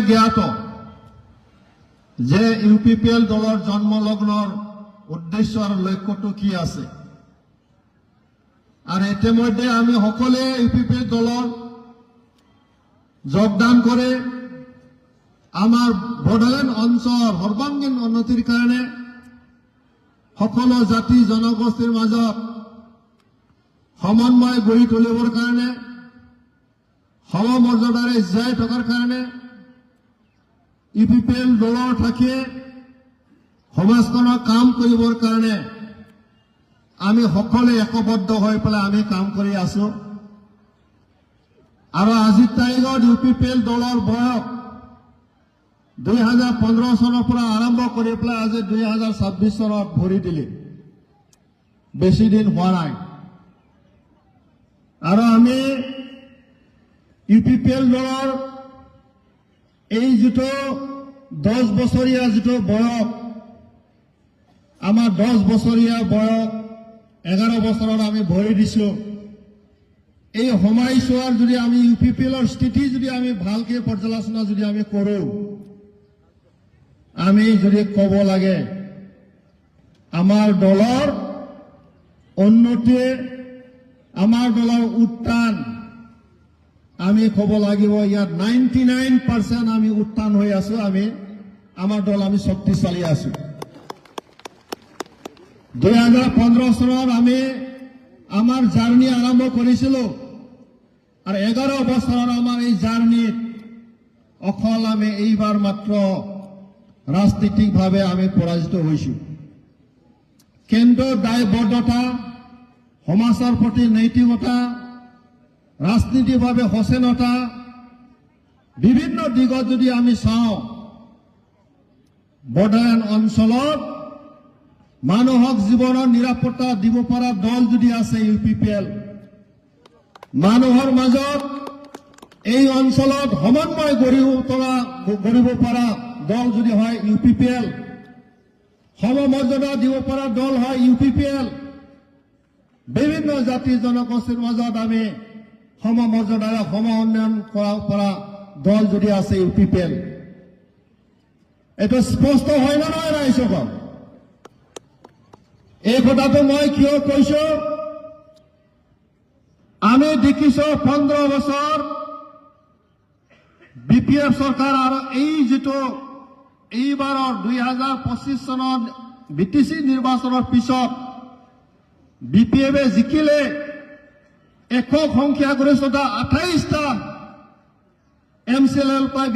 জ্ঞাত যে ইউপিপিএল দলৰ জন্মলগ্নৰ উদ্দেশ্য আৰু লক্ষ্যটো কি আছে। আৰ ইতিমধ্যে আমি সকলে ইউপিপিএল দলৰ যোগদান কৰে আমাৰ বড়োলেণ্ড অঞ্চল সৰ্বাঙ্গীন উন্নতিৰ কাৰণে সকলো জাতি জনগোষ্ঠীৰ মাজত সমন্বয় গঢ়ি তুলিবৰ কাৰণে সমমৰ্যাদাৰে জীয়াই থকাৰ কাৰণে ইউপিপিএল দলৰ থাকিয়ে সমাজখনৰ কাম কৰিবৰ কাৰণে আমি সকলে একবদ্ধ হৈ পেলাই আমি কাম কৰি আছো। আৰু আজিৰ তাৰিখত ইউপিপিএল দলৰ বয়স 2015 চনৰ পৰা আৰম্ভ কৰি পেলাই আজি 2026 চনত ভৰি দিলে, বেছি দিন হোৱা নাই। আৰু আমি ইউপিপিএল দলৰ এই যিটো 10 বছৰীয়া যিটো বয়স, আমাৰ 10 বছৰীয়া বয়স 11 বছৰত আমি ভৰি দিছো। এই সময়ছোৱাৰ যদি আমি ইউপিপিএলৰ স্থিতি যদি আমি ভালকে পৰ্যালোচনা যদি আমি কৰো, আমি যদি কব লাগে আমাৰ দলৰ উন্নতি, আমাৰ দলৰ উত্থান, আমি কব লাগিব ইয়াত 99% আমি উত্থান হৈ আছো। আমি আমাৰ দল আমি শক্তিশালী আছো। 2015 চনত আমি আমাৰ জাৰ্নি আৰম্ভ কৰিছিলো আৰু 11 বছৰৰ আমাৰ এই জাৰ্নিত অকল আমি এইবাৰ মাত্ৰ ৰাজনৈতিকভাৱে আমি পৰাজিত হৈছো। কিন্তু দায়বদ্ধতা, সমাজৰ প্ৰতি নৈতিকতা, ৰাজনীতিভাৱে সচেতনতা, বিভিন্ন দিগত যদি আমি চাওঁ, বড়োলেণ্ড অঞ্চলত মানুহক জীৱনৰ নিৰাপত্তা দিব পৰা দল যদি আছে ইউপিপিএল, মানুহৰ মাজত এই অঞ্চলত সমন্বয় গঢ়িব পৰা দল যদি হয় ইউপিপিএল, সমমৰ্যাদা দিব পৰা দল হয় ইউপিপিএল, বিভিন্ন জাতি জনগোষ্ঠীৰ মাজত আমি সমমৰ্যাদাৰে সম উন্নয়ন কৰাৰ পৰা দল যদি আছে ইউপিপিএল, এইটো স্পষ্ট হয় না নহয় ৰাইজসকল? এই কথাটো মই কিয় কৈছো, আমি দেখিছো 15 বছৰ বিপিএফ চৰকাৰ আৰু এই যিটো এইবাৰৰ 2025 চনৰ বিটিচি নিৰ্বাচনৰ পিছত বিপিএফে জিকিলে একক সংখ্যাগৰিষ্ঠতা 28টা MCLL পাই